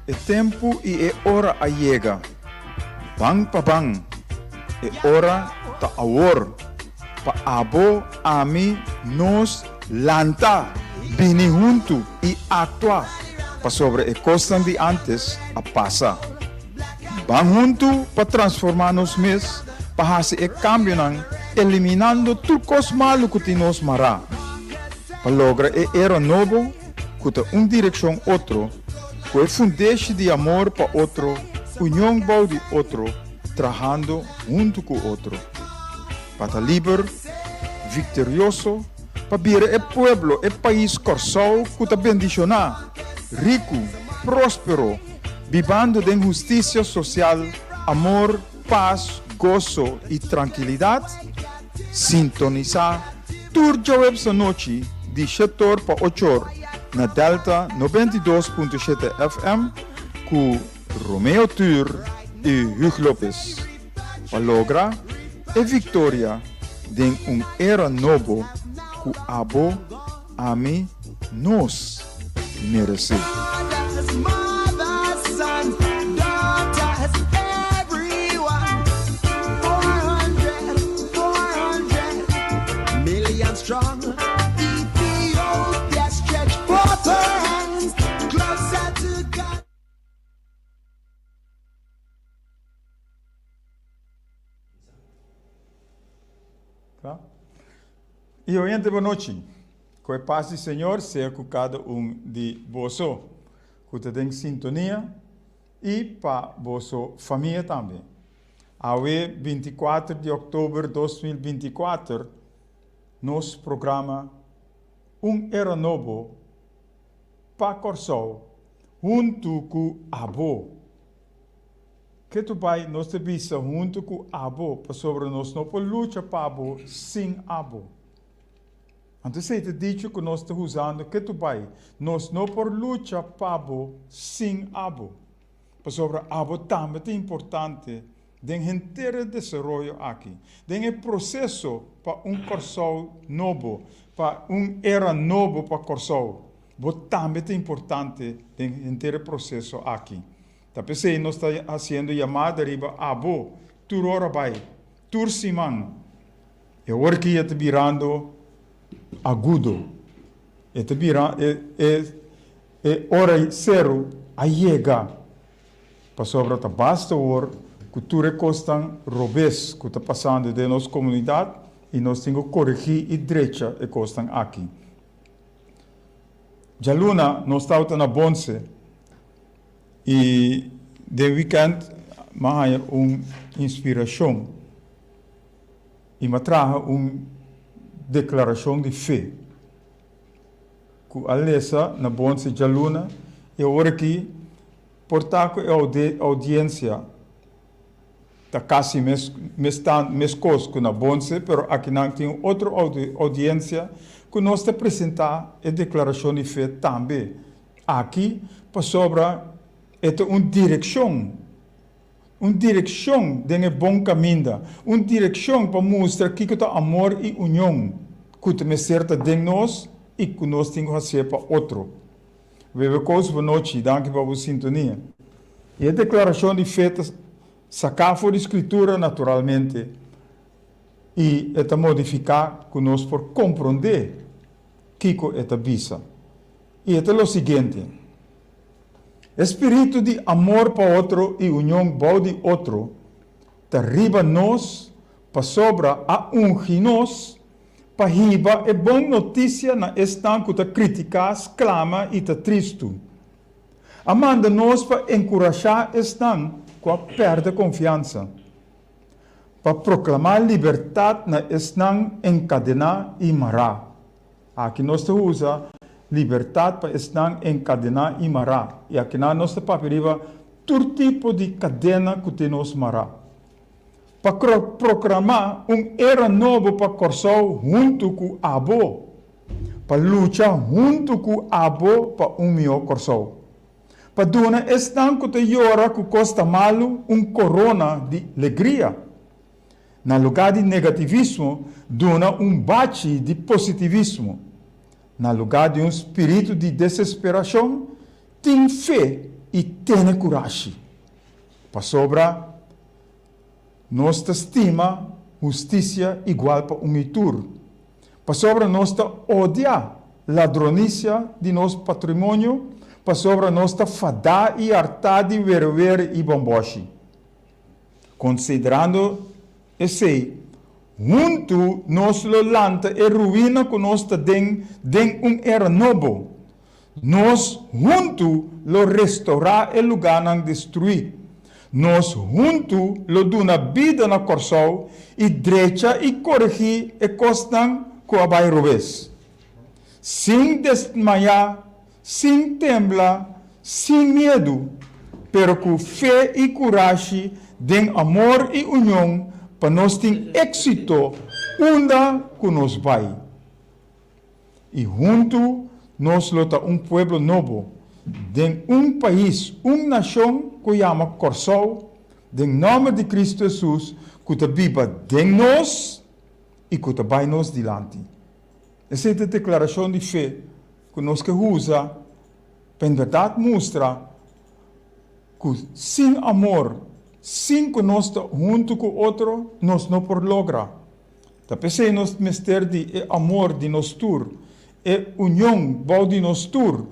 é tempo e é hora a chega. Bang pa bang, é hora ta awor. Pa abo, ami, nos, lanta, bini junto e atua. Pa sobre a costa de antes a passa. Bang junto pa transformar-nos mes, pa hasi e cambio nang, eliminando tudo malo que nos mará. Pa logra e era novo, que direção outro, que é fundeixe de amor para outro, união bau de outro, trabalhando junto com outro. Para estar livre, vitorioso, para vir o pueblo, o país corsal, que está bendicionado, rico, próspero, vivendo de justiça social, amor, paz, gozo e tranquilidade. Sintonizar, turno essa noite, de 7 para 8 horas, na Delta 92.7 FM, com Romeo Tur e Hugo Lopes. Para lograr a vitória de era novo que abo, ami, nos merece. Strong. Ethiopia stretch forth her hands closer to God. Tá? E hoje boa noite. Com a paz do Senhor seja com cada de vocês, que tem sintonia e para vossa família também. Hoje, 24 de outubro de 2024, nosso programa Era Novo para Corsol, junto com Abo. Que tu vai nos visa junto com Abo, para sobre nós não por luta para Abo, sem Abo. Então, se te diz que nós estamos usando, que tu vai, nós não por luta para Abo, sem Abo. Para sobre Abo também é importante. Den inteiro desenvolvimento aqui. Den o processo para Corsol novo, para era novo para Corsol. Também é importante den inteiro processo aqui. Tá pensei nós está fazendo chamada riba abo, tur ora vai, tur simang. E ora que está virando agudo. Está virando hora zero a chega. Para sobre a basta hora cultura costan robes que está passando de nossa comunidade e nós temos que corrigir e direita e costan aqui. Já luna nós estamos na Bonse e de weekend mais uma inspiração e me traga uma declaração de fé. Que a lesa na Bonse já luna e agora aqui portaco é audiência está quase mes coisas na Bonse, mas aqui não tem outra audiência que nós te apresentar a declaração de fé também. Aqui, para sobre, é uma direção de um bom caminho, uma direção para mostrar que é amor e união, que é certa de nós e que nós temos que fazer para outro. Boa noite, danke para a sintonia. E a declaração de fé sacar fora a escritura naturalmente e esta modificar que nós por compreender que é visa. E é o seguinte: espírito de amor para outro e união para de outro derriba nós para sobra a ungir-nos para riba é boa notícia na estanco da criticar, clama e tá triste. Amanda nós para encorajar estanco com a perda de confiança. Para proclamar liberdade na estão encadenar e mará. Aqui nós usa liberdade para estar encadenar e mará. E aqui nós paperiva todo tipo de cadena que nos mará. Para proclamar era novo para Corsol junto com Abo. Para lutar junto com Abo para melhor Corsol. Paduna estanco te llora que costa malo corona de alegria. Na lugar de negativismo, dona bache de positivismo. Na lugar de espírito de desesperação, tem fé e ter coragem. Para sobra, nós estima justiça igual para unitur. Para sobra, nós odia ladronícia de nosso patrimônio. Para sobra, nós fadá e hartar de ver e bomboshi. Considerando esse, junto nós lo lanta e ruína que nós den era novo. Nós junto lo restaurar e lugar não destruir. Nós junto lo duna vida na corsol e direita e corrigir e costan que abai rubes. Sem desmaiar, sem temblar, sem medo, pero com fé e coragem, den amor e união, para nós ter êxito, onde que nós vai. E junto, nós lota povo novo, den país, nação, que chama Corsol, den nome de Cristo Jesus, que te biba den nós e que te vai nos dilante. Essa é a declaração de fé que nós que usa, para verdade mostra que sem amor, sem que nós junto com o outro, nós não por lograr. Tapi se nós mister de amor de nós tur, e união bau de nós tur,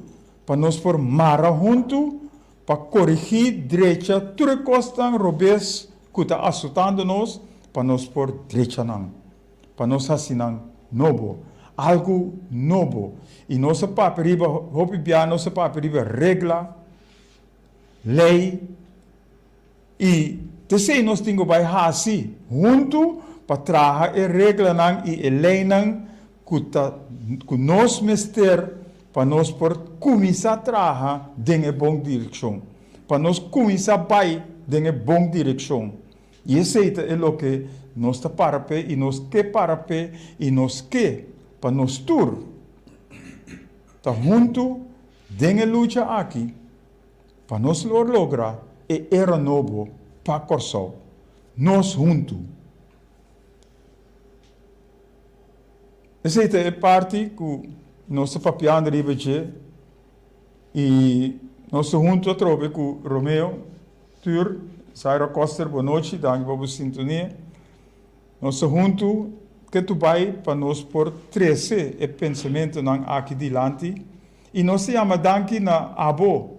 para nós por mara junto, para corrigir direita, tudo costa robes que está assustando nós, para nós por direita não, para nós assinar novo, algo novo. E nossa paperiba, hopi bia nossa paperiba regla, lei, e se nós temos que fazer junto para trazer a regra e a lei que nós mister para nós por começar a trabalhar em boa direção, para nós começar a vai em boa direção. E isso é o que nós está para pé e nós que para pé e nós que para nós tur tá junto em a luta aqui para nós lograr e era novo para Corsol. Nós juntos. Essa é a parte que nós papiando ribeche e nós juntos trove com Romeo, Tur, Saira Coster, boa noite, danke para sintonia. Nós juntos que tu vai para nós por 13 e pensamento não aqui dilante e nós se chama danke na abo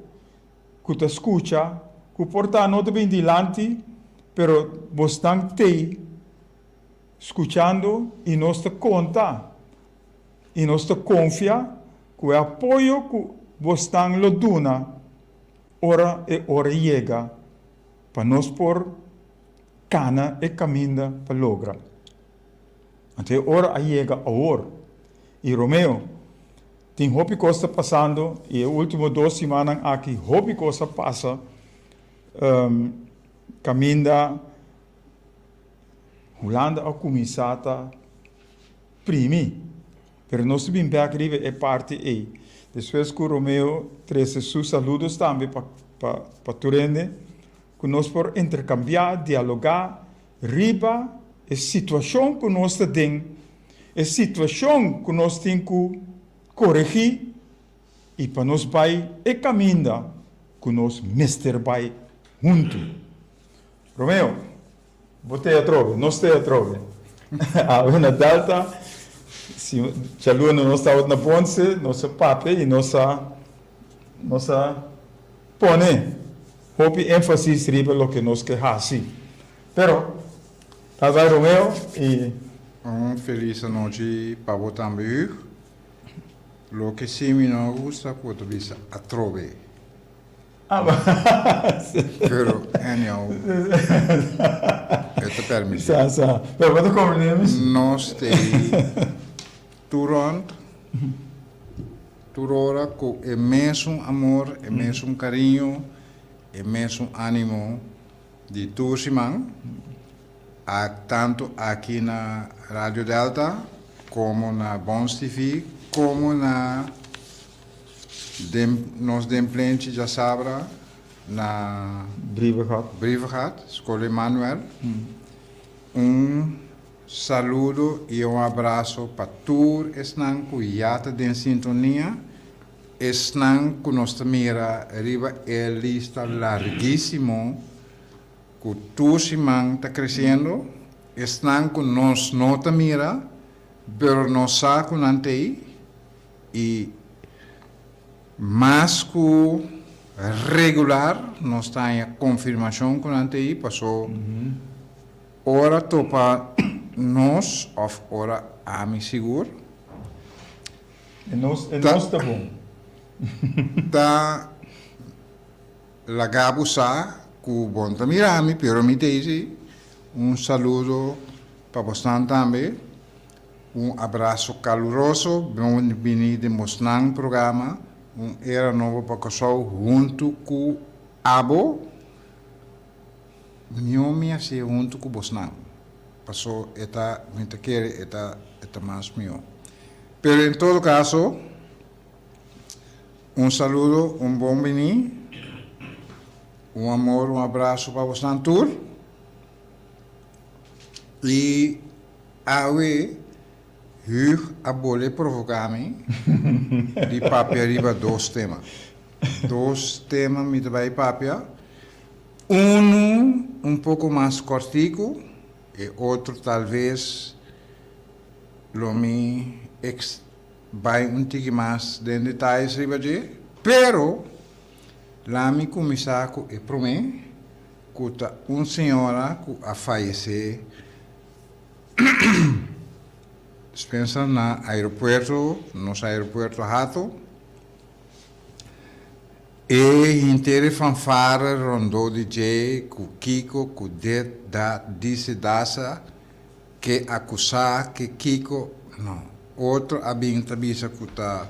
que te escuta, que porta não bem dilante, pero vos estão te escuchando e nós te conta e nós te confia que o apoio que vos estão lo duna ora e ora chega para nós por cana e caminha para lograr. Até ora chega a hora. E Romeo, tem hopi coisa passando e as últimas 2 semanas aqui hopi coisa passa caminha Holanda a começata primi. Pero nós subimos para aqui é parte E. Depois que o Romeo trouxe seus saludos também para Turene, que nós por intercambiar, dialogar, riba, a situação que nós temos, a situação que nós temos que corrigir, e para nós vai e caminho que nós mister vai junto. Romeo, botei a trove, nós te a trove. A una delta, se a lua não está na ponte, nossa pape e nossa pone, hope ênfase riba lo que nós quer assim. Pero, tá vai Romeo e Feliz noite para você também. Lo que sim me não gusta quando você atrove. Pero, anyhow, eu te permito. Sa. Pero wat compreendemos? Nós temos durante hora com o mesmo amor, o mesmo carinho, o mesmo ânimo de todos os irmãos, tanto aqui na Rádio Delta, como na Bons TV, como na nos demplente já sabra na Brivegat, Escola Emanuel. Saludo e abraço para todos os que já estão em sintonia están con nuestra mira arriba el lista larguísimo que tu simán está creciendo, están con nos nota mira, pero nos sacan ante ahí y más que regular, nos está en confirmación con ante ahí, pasó ora topa nos of ora ami seguro. No Tá. está bom. Da la gabusa ku bonta mirami, pero mi tesi, un saludo para você também, abraço caloroso, bem-vindo de Mosnang programa, era novo para casal junto com Abo, meu assim junto com Mosnang, passou eta muito querer eta mais meu, pero em todo caso um saludo, bom venir, amor, abraço para você todos. E awe huur a bole provocar-me de papel arriba dois temas. Dois temas me vai papel. Um pouco mais cortico e outro talvez lo me vai tique mais de detalhes arriba de. Pero lá me começar com e para mim que senhora que a falecer. Pensa na aeroporto, nos aeroporto rato, e inteiro fanfare rondou DJ, com Kiko, com disse dasa, que acusar que Kiko, não. Outro abin tabisa que tá,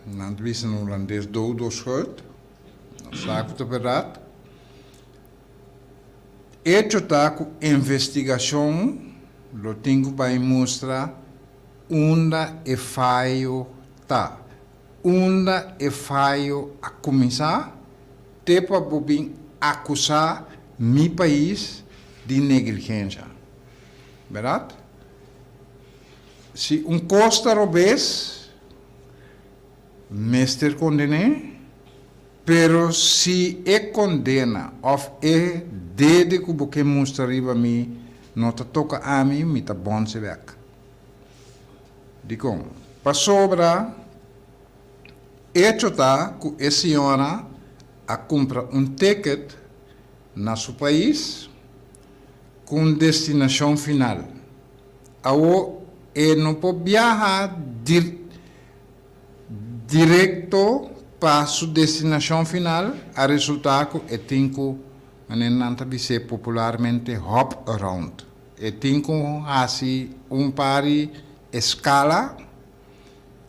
não tabisa no holandês do schuld, não sabe que é verdade. Hecho está com investigação, lo tenho para mostrar onde é falho tá, onde é falho a começar, te para poder acusar meu país de negligência, verdade? Se Costa Robes, mestre condene, pero se condena of desde que mostra riba mi não toca a mim, me tá bom se ver. Digo, para sobra, hecho tá que a senhora a compra ticket na seu país com destinação final. Ao não pode viajar direto para sua destinação final, a resultado é tinco manenanta bise popularmente hop around. E tinco assim pari escala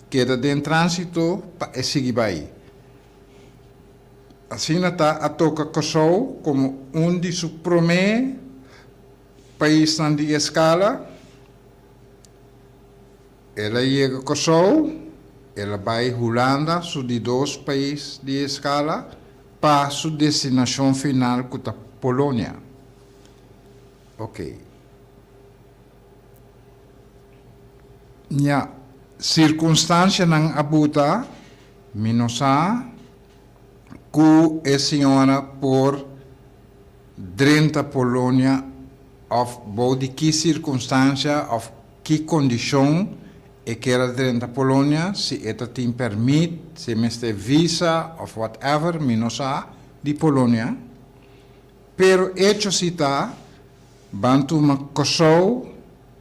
que da de trânsito para seguir vai. Assim está a toca Kosovo como de su primeiro país de escala. Ela chega a Kosovo, ela vai Holanda, su de dois países de escala, para sua destinação final, que é a Polônia. Ok. A circunstância não abuta, minosa, que a senhora por 30 Polônia, ou de que circunstância, ou que condição, e que era dentro da Polônia, se ela tem permite, se mestre visa, ou whatever, minosa, de Polônia. Pero hecho se está, bantuma Kosovo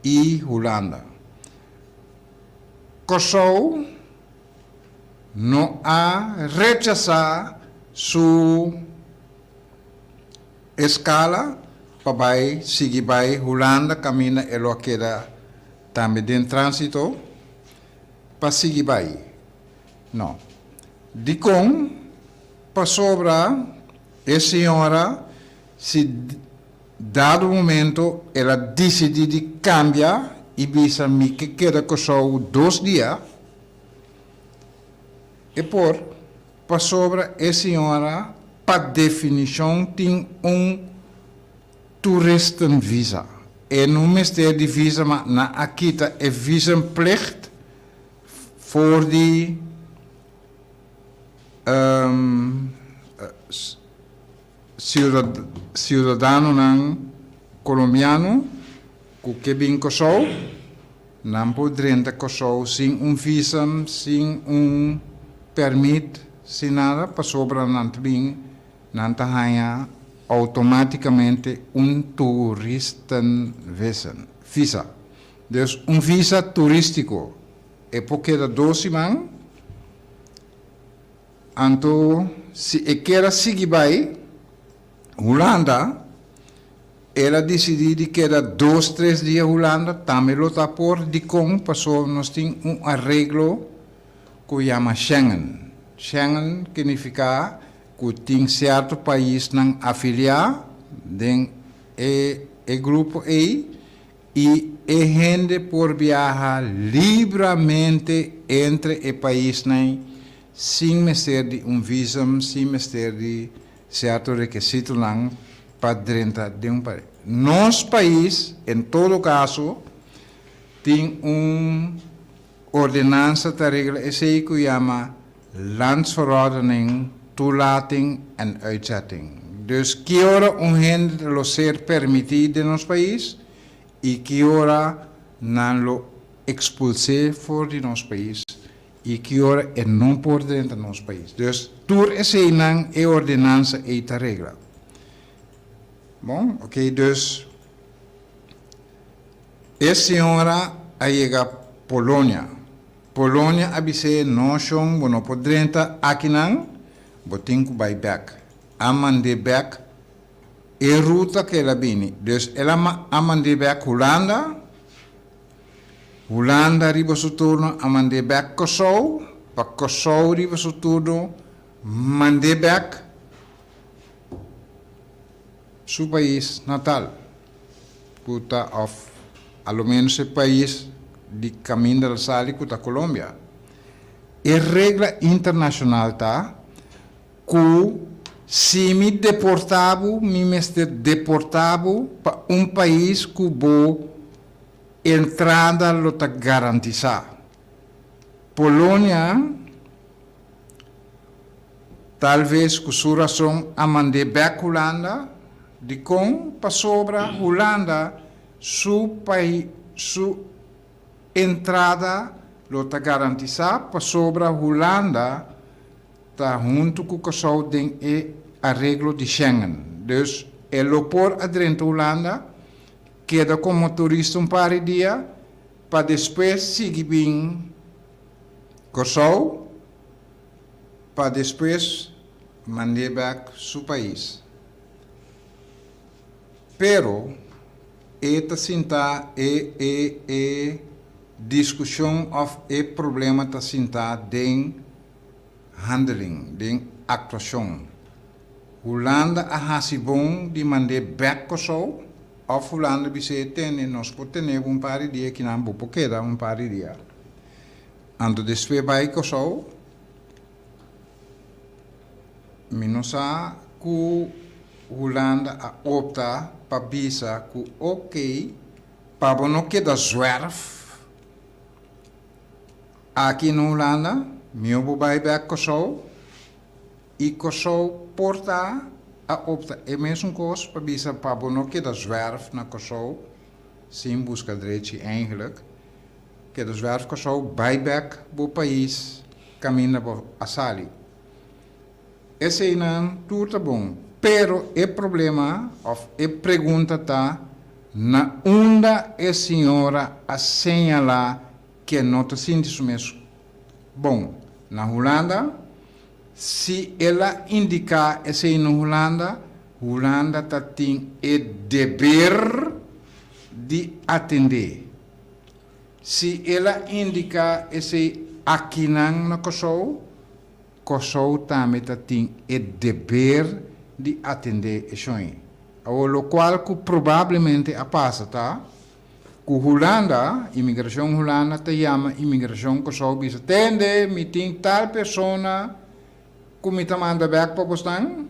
e Holanda. Kosovo não há rechazar sua escala para seguir para Holanda, caminha e lo queda também de trânsito para seguir vai. Não. De com, para sobra, a senhora, se dado o momento, ela decide de cambiar e visa-me que queda Kosovo 2 dias, e para sobra, a senhora, para definição, tem turista visa. E no mistério de visa, mas na aqui é visa plicht voor die ciudadano ng colombiano ku kebin Kosovo, não poderiam Kosovo sem visum, sem permit, sem nada, para sobra também, não hanya automaticamente turista visa. Dus visa turístico é porque da 12 man, então se quer seguir vai Holanda, ela decidiu que era 2, 3 dias Holanda, também lo tá por de com passou nós tem arreglo que chama Schengen. Schengen significa que tem certo país não afiliar den grupo E e gente por viajar livremente entre o país não sem mestre de visum, sem mestre de certo requisito não para dentro de país. Nosso país, em todo caso, tem ordenança da regra que se chama Landsverordening, toelating en uitzetting. Dus que hora gente lo ser permitido in ons país e que hora não lo expulse voor de ons país e que hora não pode dentro do nosso país. Dus tur esse não é ordenança e a regra. Bom, ok, dus a senhora chega Polônia. Polônia abise notion, não pode dentro aqui não, botin ku by back. Amande back e ruta que ela vem. Dus ela amande back Holanda. Holanda riba su turno amande back Kosovo. Pa Kosovo riba su turno mande back su país natal. Puta of allo menos el país di cammino del sali kuta Colombia. E regra internacional ta ku se me deportavo, me mestre deportavo para país que bo entrada lo ta garantizar. Polônia, talvez com sua razão, a mandar back Holanda, de com para sobra Holanda, su entrada lo ta garantizar para sobra Holanda, tá junto com o Kosovo tem arreglo de Schengen. Dus ele por adentro Holanda, queda como turista par de dia, para depois seguir bem Kosovo, para depois mandar back seu país. Pero, esta sinta discussão of problema ta sinta den handling, den actuação. Holanda a hasibon de mandar back Kosovo, of Holanda bise tene nós podemos ter par de dia que não vou queda par de dia. Ando despe vai Kosovo, minosa ku Holanda a opta para visa ku ok, para não queda zwerf aqui na Holanda. Meu vai back Kosovo e Kosovo porta a opta é mesmo coisa para bisa para não que da zwerf na Kosovo sem busca direito eigenlijk que da zwerf Kosovo back bo país caminha para a sali. Esse não tudo tá bom, pero o problema of pergunta tá na onda a senhora a señalar que não te sente mesmo. Bom, na Holanda, se ela indicar esse na Holanda, Holanda tem o dever de atender. Se ela indicar esse aqui na Kosovo, Kosovo também tem o dever de atender isso aí. O qual que provavelmente a passa, tá? Com Holanda, imigração Holanda te chama imigração Kosovo, diz atende, me tem tal pessoa que me manda back para Boston,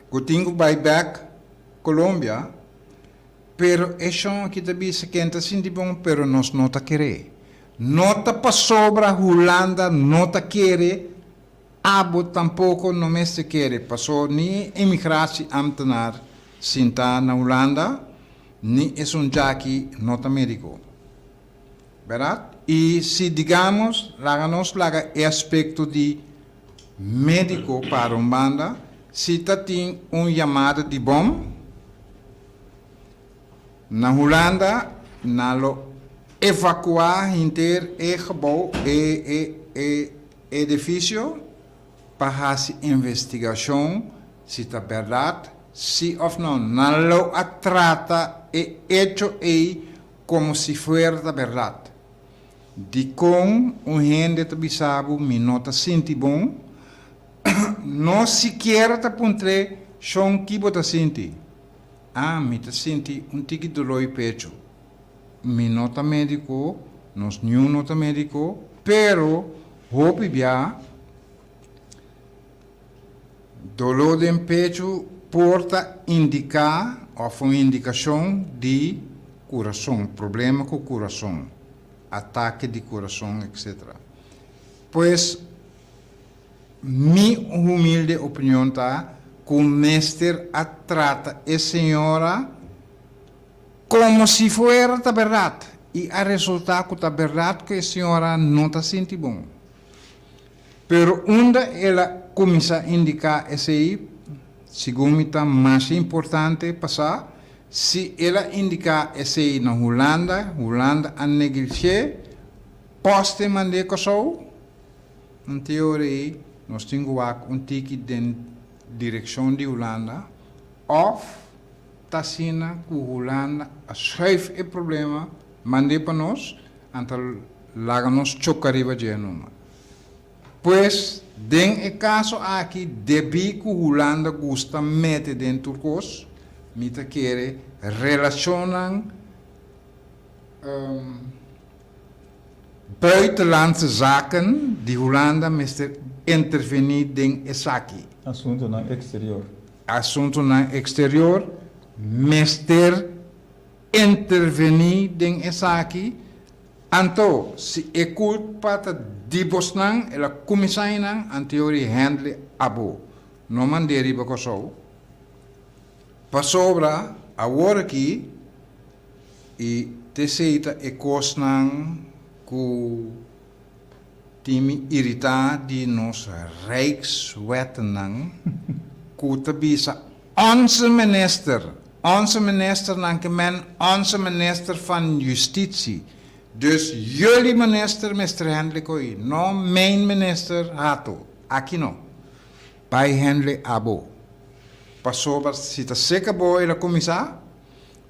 que tenho vai back Colômbia, pero isso aqui também se quenta assim de bom, pero nós não tá querer. nota pa sobra Holanda, nota quiere, abo tampoco no me se quiere. Passou ni immigratie-ambtenaar sinta na Holanda, ni es un jaqui norte-americano. ¿Verdad? Y si digamos, láganos laga aspecto de médico para un banda, si tem llamado de bom, na Holanda, na lo evacuar inteiro e gebouw, edifício, para fazer investigação, se está verdade, se ou não, na lo trata e hecho como se fosse verdade. De com gente te bisabo, me nota senti bom, não sequer te pontre, chão que bota senti. Me te senti tique dolor e pecho. Mi nota médico, nos new nota médico, pero hope bia dolor de pecho porta indicar ou uma indicação de coração, problema com o coração, ataque de coração, etc. Pois, minha humilde opinião tá que o mestre a trata a senhora como se fosse a verdade. E a resultado da verdade que a senhora não está sentindo bom. Pero onde ela começa a indicar esse aí, segundo me está mais importante passar, se ela indicar esse aí na Holanda, Holanda a negociar, poste mandar coisa, em teoria, nós temos tique de direção de Holanda, ou Tassina, que Holanda, a schuif e problema, mande para nós, então laga-nos chocariba de numa. Pois, den e caso aqui, debi que Holanda gosta mete dentro dos, mita quer relacionam buitenlandse zaken de Holanda met intervenir den esaki. Assunto no exterior. Assunto no exterior, mester intervenir den esaki. Anto, se é culpa de Bosnan, ela começa a teoria handle abo. Não mandei para o Passobra, agora aqui, e terceira é cosnan que time irritar de nos Rijkswetten, que tabisa onze minister nan que men onze minister van Justitie. Dus jullie minister, Mr. Henley Koi, no mijn minister hato, aqui não. Bij Henley abo. Passou se está seca boa ela começar,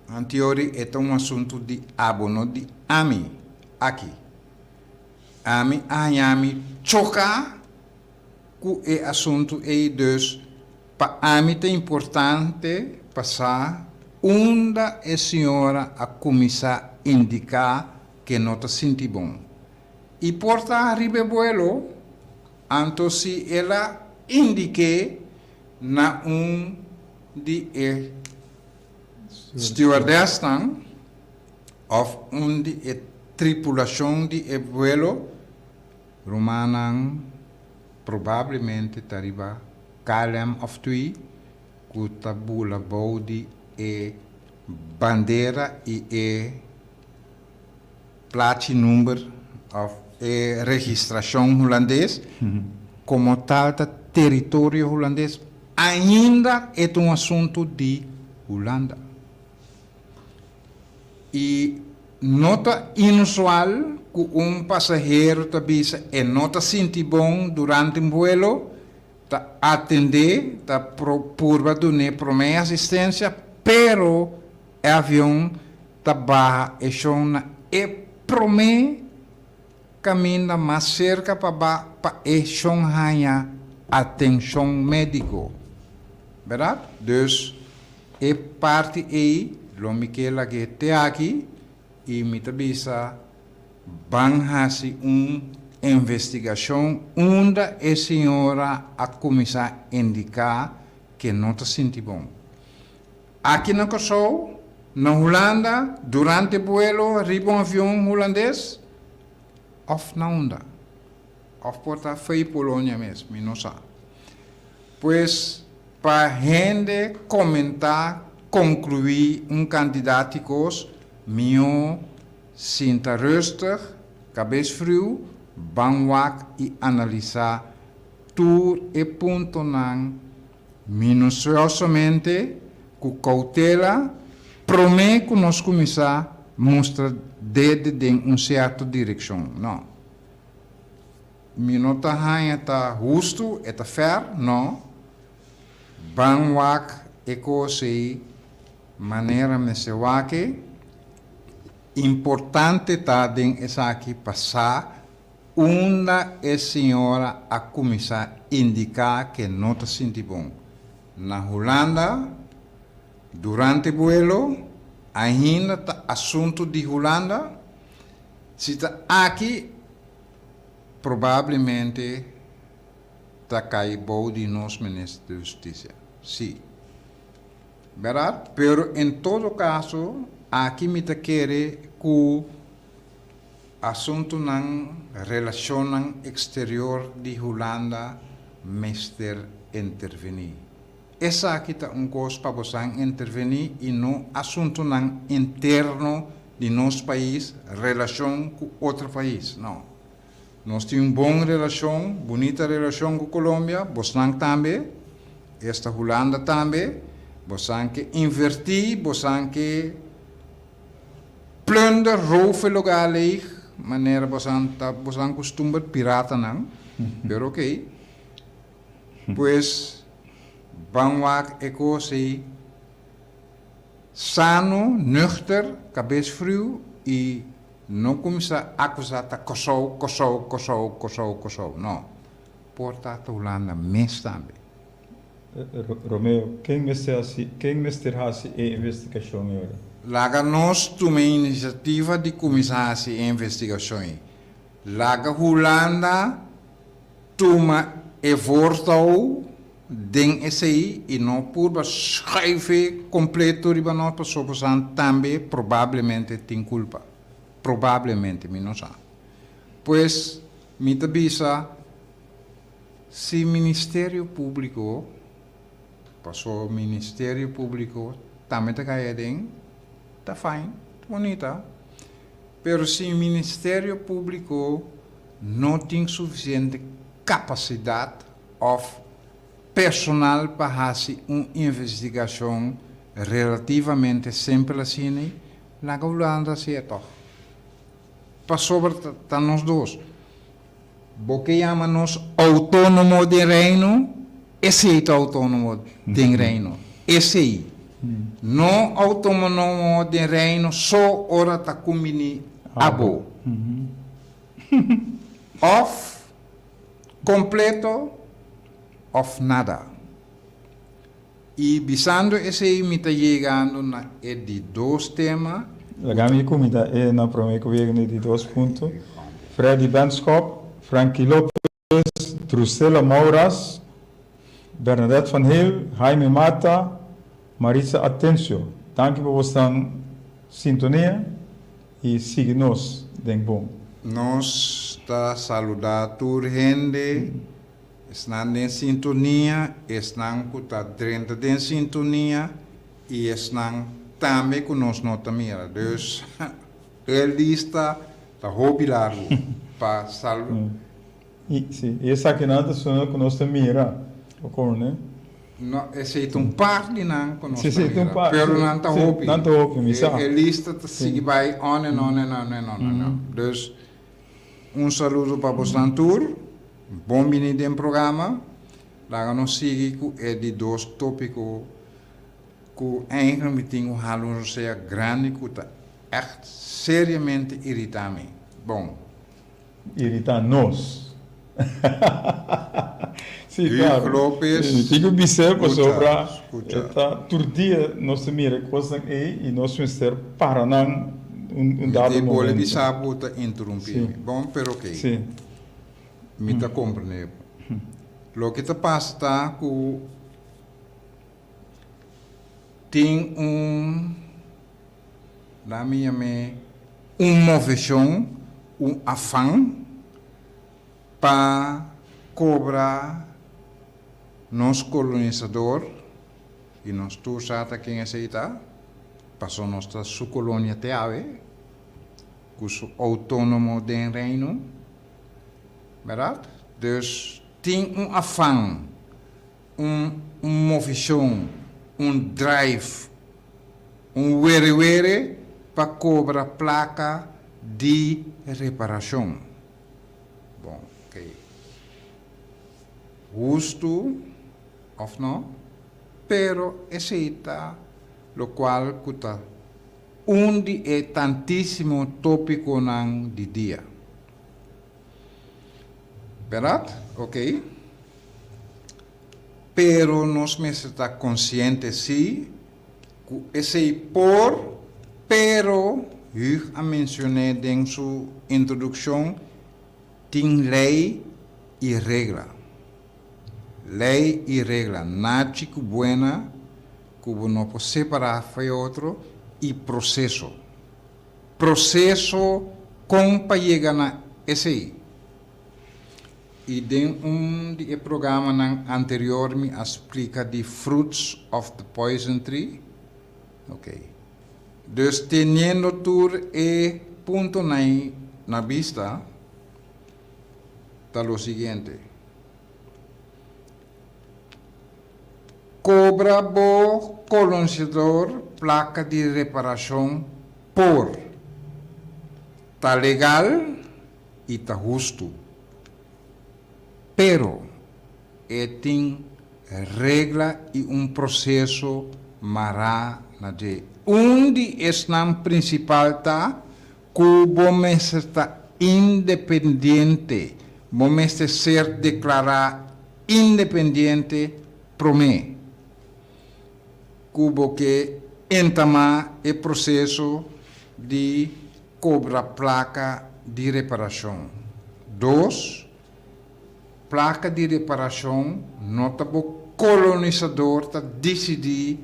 em teoria é um assunto de abo, não de ami, aqui. Ami, ami, choca, que é assunto e dus, para ami é importante passar, onde a senhora a começar a indicar que não está sentindo bom. E porta arriba vuelo, então se ela indique na de stewardess of de tripulação de vuelo romanan provavelmente tariba kalem of twee kutabula body bandeira e plaatje number of registração holandês como tal território holandês ainda é um assunto de Holanda. E nota inusual que passageiro tabisa e nota senti bom durante um vuelo ta atender, ta purva do primeira assistência, pero o avião ta barra e chona e promete caminha mais cerca para e chonhanha atenção médico. Verdade? Dus, é parte aí, lo Michela que está aqui, e me tabisa, van fazer investigação, onde a senhora a começar a indicar que não está sentindo bom. Aqui na Kosovo, na Holanda, durante o vuelo, arriba um avião holandês, of naunda. Of porta fei Polônia mesmo, não sabe. Pois, para gente comentar, concluir candidatos, meu sinta rustig, cabeça frio, banwak e analisar tudo e ponto não, minuciosamente, com cautela, promete que nós começar a mostrar dedo em certa direção. Não. Minota hanha está justo, está fair, não. Banwak eko sei maneira me se wake. Importante está den essa aqui passar uma é senhora a começar a indicar que não está sentindo bom. Na Holanda, durante o vuelo, ainda está assunto de Holanda. Se está aqui, provavelmente está caindo de nós ministro de Justiça. Sim. Verdade? Pero em todo caso, aqui me está querendo que assunto na relação exterior de Holanda mister intervenir. Essa aqui está coisa para você intervenir e não assunto interno de nosso país, relação com outro país, não. Nós temos uma boa relação, bonita relação com a Colômbia, Bosnan também, esta Holanda também, Bosnan que invertir, Bosnan que plunder, rouven lugar leeg, maneira Bosnan costuma pirata não, pero ok. Pues, banwak eco se sano, nuchter, cabeça frio e não começar a acusar tá coçou. Não. Portanto, Holanda mes também. Romeo, quem mister hasi e investigação agora? Laga nós tomamos a iniciativa de começar a investigação. Laga Holanda toma esforço den SI e não por schrijven completo riba nós pessoas também provavelmente tem culpa. Provavelmente, me não sabe. Pois, me avisa, se o Ministério Público, passou o Ministério Público, também está caindo, está fine, bonita. Pero se o Ministério Público não tem suficiente capacidade ou personal para fazer uma investigação relativamente simples assim, na Holanda se é toch. Passou para nós dois. Porque chama-nos autônomo de reino, esse é autônomo de reino. Esse aí. Não autônomo de reino, só ora está comigo abo. Of completo, of nada. E visando esse aí, me está chegando na de dois temas. La gami comida e na promeco weer die 2 punten. Freddy Benschop, Frankie Lopez, Drusilla Mauras, Bernadette van Heel, Jaime Mata, Marisa Atencio. Danke por vostra sintonia e siga-nos, denk bom. Nós está saludando toda gente, estão em sintonia, estão com a 30 em sintonia e estão também com nós também. Dus, a lista está roubando para salvar. Sim, e essa aqui nada só com nós também, né? No, esse é parte de não com nós Sim, também. um parte. Pero não está roubando. Não está roubando, me sabe. A lista está seguindo by on and on and on and on and on. Dus, saludo para vocês todos. Bom vinda no programa. Lá nós seguimos com de 2 tópicos que eigenlijk tem hallo zeer grande que está echt seriamente irritando. Bom. Irrita nos. Sim, Hugo claro. Lopes. Digo bicepo sobre Escuta. turdia nós mira coisa e nós mister para não dado De momento. bole sabe está interromper. Sim. Bom, pero ok. Sim. Me está compreendendo. Lo que está passa que tem na minha uma movição, afán para cobrar nos colonizador e nos tu sata quem aceita passou nossa su colônia te ave cujo autônomo den reino, verdade? Dus tem afán, movição, drive, were para cobrar placa de reparação. Bom, ok. Justo, of não? Pero aceita, lo qual cuta onde é tantíssimo tópico nang de dia. Verdade? Ok? Pero nós mesmos está consciente sim, que esse pero eu a mencionei em sua introdução, tem lei e regra. Lei e regra, nada que buena, que não pode separar foi outro, e processo. Processo com para chegar na esse. E de programa anterior me explica the fruits of the poison tree. Ok. Dus teniendo tur punto na vista, está lo siguiente. Cobra bo colonizador placa de reparação por tá legal e tá justo. Pero tem regra e processo mará na de onde está principal tá que bom está independente, bom ser declarado independente pro mim. Cubo que entama o processo de cobrar placa de reparação. 2. Placa de reparação, nota o colonizador tá decidir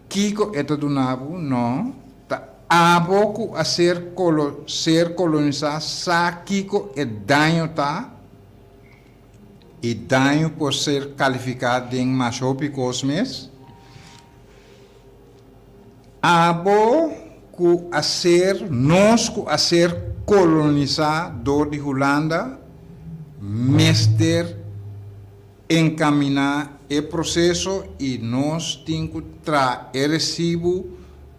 que é do nabo, não, tá aboco a ser colonizado, sa kiko é danho tá, e danho pode ser qualificado em machopicos mes. Abo ku a ser colonizador de Holanda, mestre encaminar o processo e nós temos que trazer recibo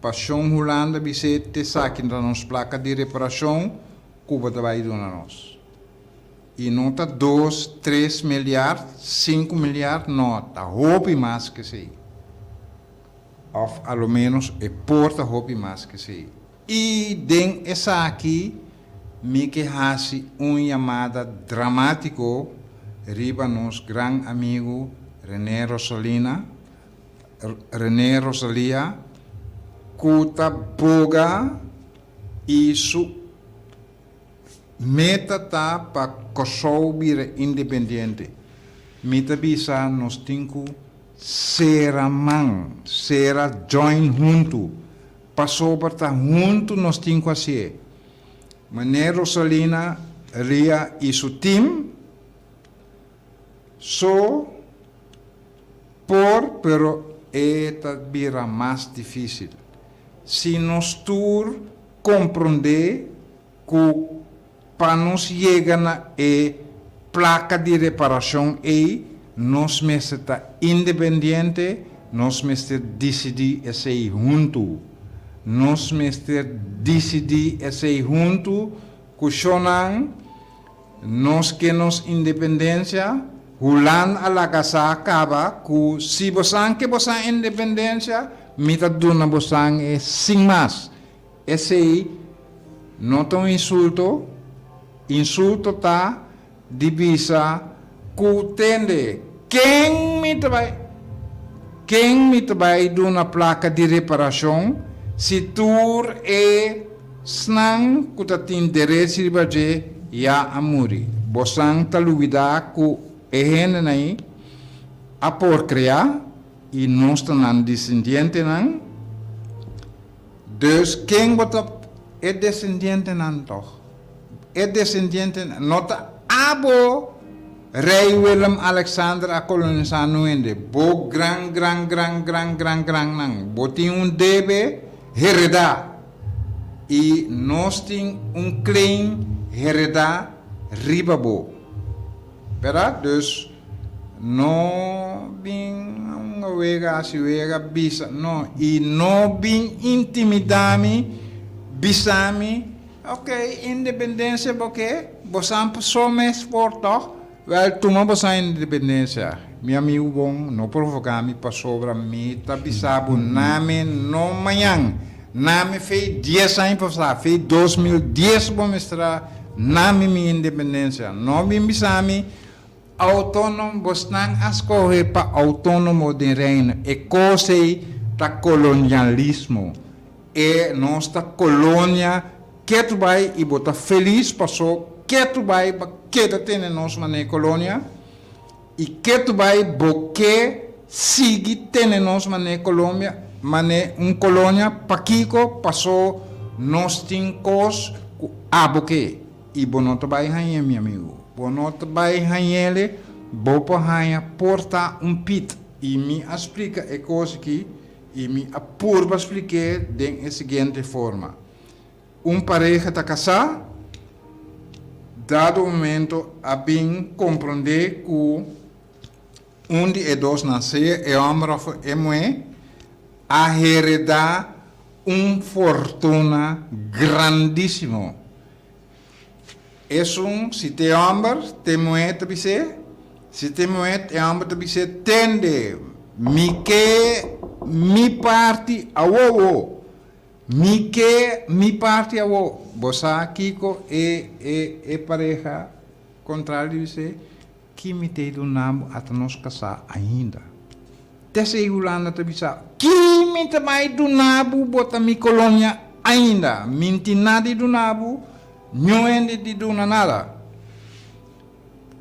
para a Holanda bisete saque na nossa placa de reparação Cuba vai dar a nós. E não está 2, 3 milhares, 5 milhares, não, está roupa mais que isso. Ou, ao menos, porta roupa mais que isso. E den essa aqui, me que hace chamada dramático, riba nos gran amigo René Rosalia, cuta boga e su meta tá para Kosovo independente. Meta bisa nos tinku sera join junto, passou para tá junto nos tinku assim. René Rosalina, Ria e su team, pero esta vira mais difícil. Se nós tur compreender que para nós chegar na placa de reparação nós mesmos está independente, nós mesmos decidir esse junto. Nós mesmos decidir esse junto, que nós que nos independência, hulan ala casa acaba, que se você que independência, mita duna bosang sin mas. Esse não tão insulto tá divisa que tende quem me vai duna placa de reparação se tur snang que tá tem direito de baje ya amuri bosang taluida que henai a por criar e não está descendente não. Dus quem bota descendente não toch? é descendente, nota abo Rei Willem Alexander a colonizar no ende. Bo gran nang. Bo tem debe heredar. E nós tem claim heredar ribabo. Pera? Dus, no bin wega bisa. No. E no bin intimidami, bisami. Ok, independência, porque você só me exporta. Well, tuma basa independência. Mi amigo bom, no provocami pa sobra mi tabisabu name no mayang. Name fei 10 anos passar, fei 2010 bom mestra name mi independência. No bimbisami autônomo bosnang ascorre pa autônomo de reino. E cose ta colonialismo. E nossa colônia que tu vai e bota feliz passou que tu vai que tem nos mané colônia e que tu vai porque sigue tem nos mané colônia mané colônia paquico passou nos tincos aboque e bonota vai hanha meu amigo bonota vai hanha ele bopa hanha porta pit e me explica é coisa que e me apurba explicar de seguinte forma pareja está casado dado o momento a bem compreender que de dois nascer é homem e mulher a heredar fortuna grandíssimo. É se tem homem, tem mulher também se tem mulher, é homem também tende mi parte a mi parte a bosa kiko e pareja contrário dice que me te do namo até nós casar ainda. Dessa Irlanda tabisa que me também do nabo bota mi colônia ainda. Minti nada do nabo, nhoende de duna nada.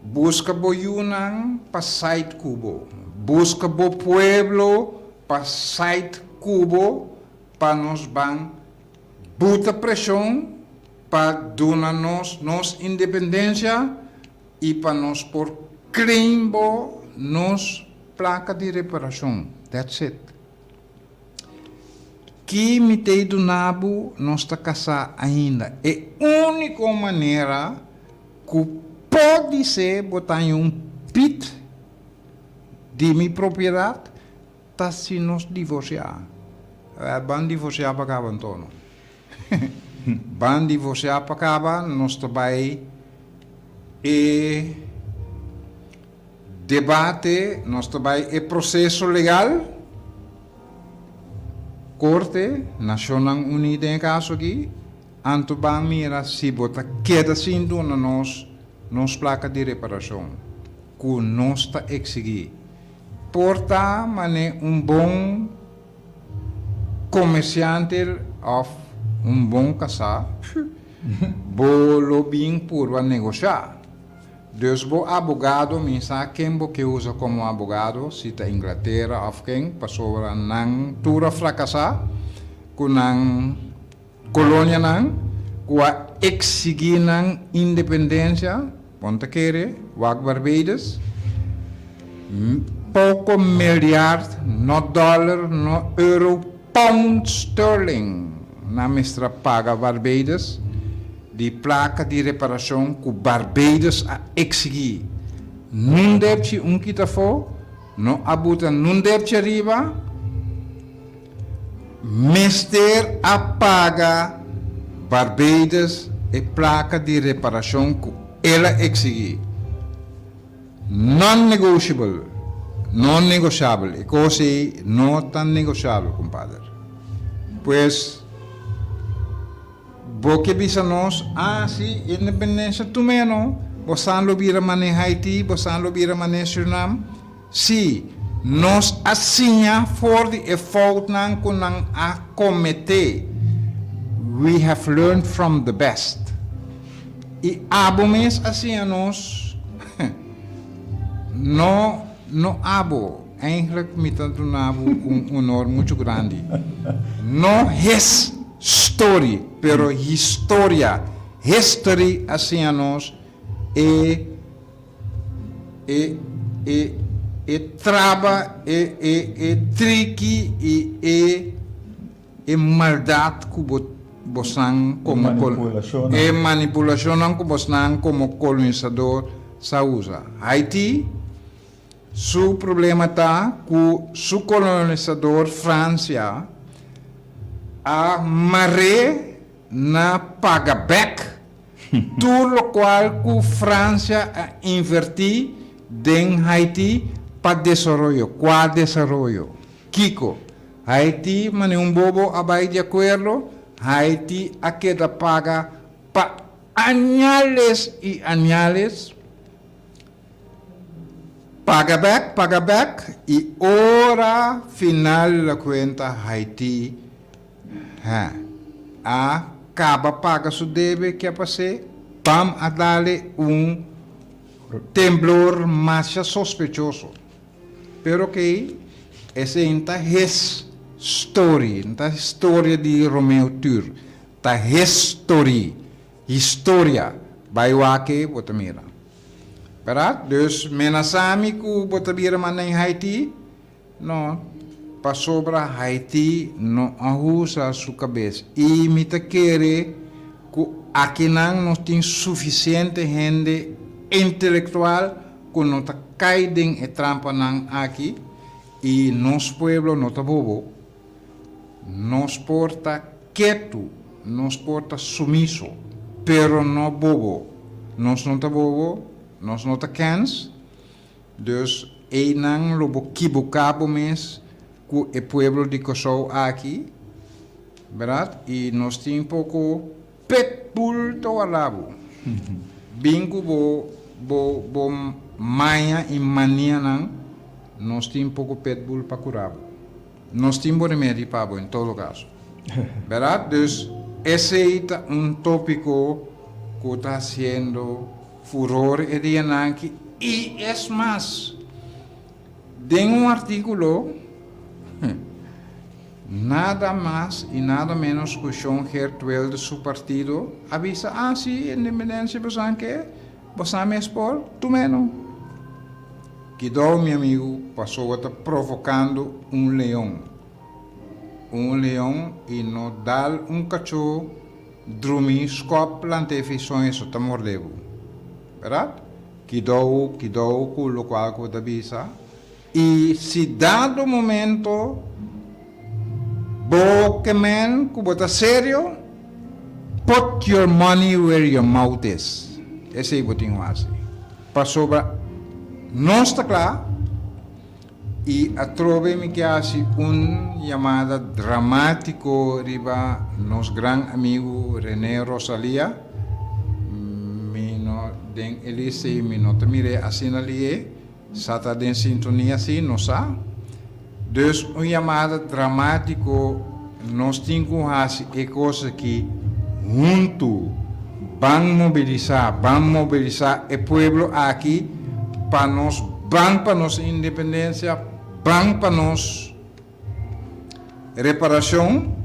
Busca bo Yunnan pa site Cubo. Busca bo pueblo pa site Cubo. Para nos ban buta pressão para dar nos independência e para nos por crimbo nos placa de reparação. That's it. Que me tem do nabo nós está casar ainda. É a única maneira que pode ser botar pit de minha propriedade tá se nos divorciar. Ban divorciar para cá, Antônio. Ban divorciar para cá, nós também debate, nós também processo legal, Corte Nacional Unida em caso aqui, anto ban mira se bota queda sim na nos placa de reparação, que nós está exigir. Porta, mané bom comerciante of bom casar, bo bem por negociar. Dus bo abogado, minsa quem bo que usa como abogado, se ta Inglaterra of quem, passou nang tura fracassar, com nang colônia nang, com a exigir nang independência, ponta querer, wag Barbados, pouco milhar, no dólar, no euro, pound sterling na mestra paga Barbados de placa de reparação que Barbados a exigir. Não deve kita for, não abuta, não deve arriba, mister a paga Barbados e placa de reparação que ela exigir. Non-negotiable. Non negociável, e coisa não tão negociável, compadre. Pois, porque bisa nós, sim, independência tu menos, você não vira mané Haiti, você não vira mané Suriname, sim, nós assim for the effort nang kunang a cometer, we have learned from the best. E abomes assim nós, no abo, eigenlijk me tanto nabo honor muito grande. No his story, pero historia history assim a nós e traba e tricky e maldade que bosan como Manipulação. e manipulação que bosan como colonizador sa usa. Haiti su problema tá que su colonizador França a maré na paga back tudo o qual que França a invertir em Haiti para desenvolvimento. Qual desenvolvimento? Kiko, Haiti, mane bobo abai de acordo, Haiti a queda paga para añales e añales, paga back, e hora final da conta Haiti acaba paga su deve que passei, pam a darle temblor mais sospechoso. Pero que essa é his story, a história de Romeo Tur, a história, vai o que botamira. Verdade? Dus menasami que botamira mana em Haiti, não, para sobre Haiti não ajusta a sua cabeça. E me te querer que aqui não tem suficiente gente intelectual que não está caindo em trampa aqui e nosso povo não está bobo, nos porta quieto, nos porta sumiso, pero não bobo, nós não está bobo, nós não está cans, dus e não lobo equivocado mes que o povo de Kosovo aqui, verdade? E nós temos pouco pitbull to alabo, bingo bo manha e mania não, nós temos pouco pitbull para curar. Nós temos remédio para em todo caso. Verdade? Dus esse é tópico que está sendo furor aqui. E é mais, tem artículo, nada mais e nada menos que Jean Hertuel de seu partido avisa, sim, independência você me expor, tu menos. Que meu amigo passou a estar provocando leão. Leão e não dá cachorro, dormir, scop, plantações, ou tamor levo. Verdade? Que com o qual que avisa. E se dado momento, que bota sério, put your money where your mouth is. Esse é o que eu assim. Para sobre não está claro e atrove-me que hace chamada dramático riba nosso grande amigo René Rosalia den Elise mi não te mire assim ali sata den sintonia assim não sa dus chamada dramático nós temos hace e coisa que junto vamos mobilizar o povo aqui para nós, para nossa independência, para nossa reparação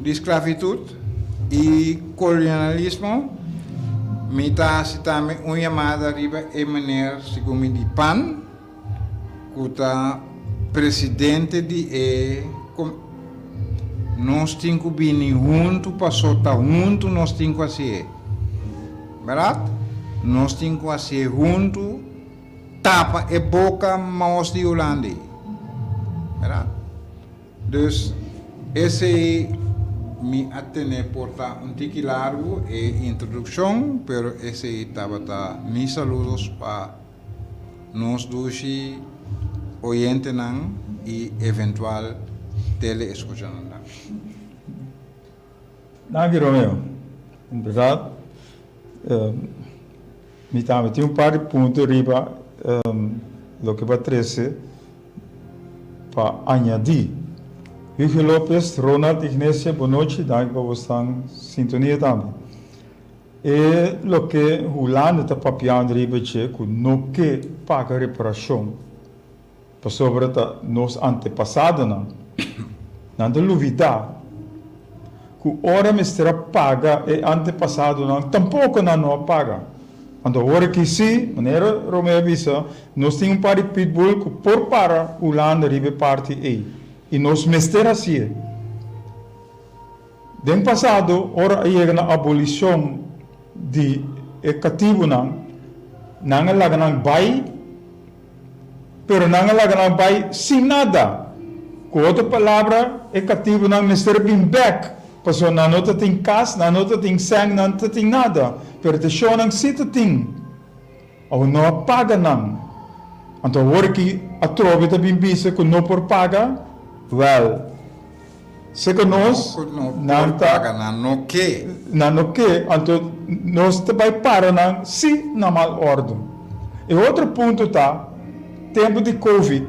de esclavitud e colonialismo. Me está também uma chamada arriba e maneira segundo de PAN, que está presidente de nós temos que vir junto, passou tá junto, nós temos que fazer, verdade? Nós temos que fazer junto, tapa e boca maus de Holanda, verdade? Dus esse me atene porta tique largo e introdução, pero esse estava mis saludos para nós dois oyentes e eventual teleescuchando. Danke, Romeo. In verdade, mi tem par de pontos riba lo que va a trazer para añadir. Hugo Lopes, Ronald Ignacio, boa noite, danke para você estar em sintonia também. E lo que Hulanda está papiando riba que não que paga reparação para sobre nos antepassados não de novidade. que ora mistura paga e antepassado não, tampouco não paga. Então, agora que sim, maneira Romeo avisa, nós temos um par de pitbull que por para o land ribe parte aí. E nós mistura assim. Den passado, ora chega na abolição de cativo não laga não vai, pero não laga não vai sem nada. Com outra palavra, cativo não mistura bem back. Passou na nota tem casa, na nota tem sangue, na nota tem nada. Pero te show não sita tem. Ou não apaga não. Então, agora que a trove está bem vista que não por paga, well, se que nós não paga, não que. Não que, então nós também para não se na mal ordem. E outro ponto tá, tempo de Covid,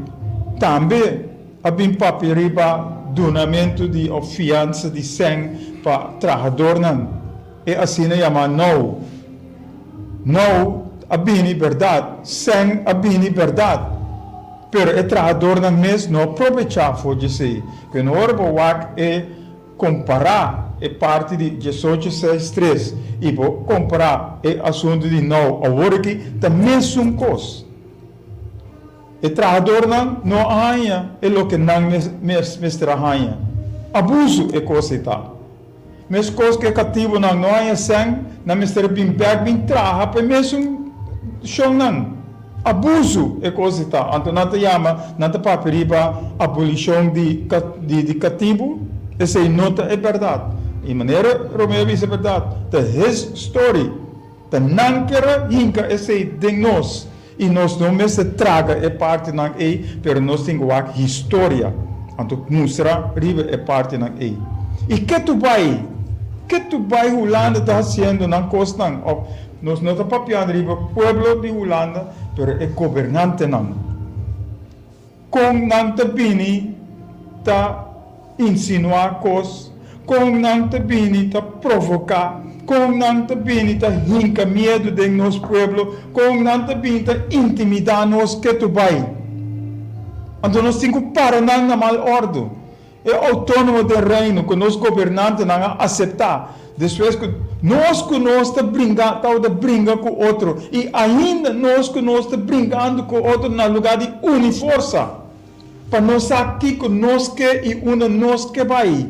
também há bem papiriba donamento de fiança de sangue para trabalhador não. E assim não chama não. Não a bem verdade, sangue a bem verdade. Pero o trabalhador não mesmo não aproveitar for dizer que no hora é comparar a parte de 1863 e vou comparar o assunto de não agora que também são coisas. O trabalhador não arranha é o que não mestra arranha. Abuso é coisa tá. Mas coisa que é cativo não arranha sangue, não mestra bem pega bem traha para mesmo chão não. Abuso é coisa tá. Então não te chama, não te papiriba abolição de cativo, essa nota é verdade. E maneira Romeo diz é verdade. The his story, the não quer hinca esse de nós. E nós não me se traga é parte não é, pero nós temos a história. Então mostra riba é parte não é. E que tu vai Holanda está fazendo na costa não. Nós não estamos papiando riba pueblo de Holanda, pero é governante não. Com não te bini ta insinuar coisas, com não te bini ta provocar. Com não te bini ta hinca medo de nosso pueblo, com não te bini ta intimidar nós que tu vai. Então nós temos que parar na mal ordem. É autônomo do reino que nós governantes não aceitar. Depois que nós te brinca com o outro e ainda nós te brincando com o outro no lugar de unir força. Para nós aqui que nós que e uma nós que vai.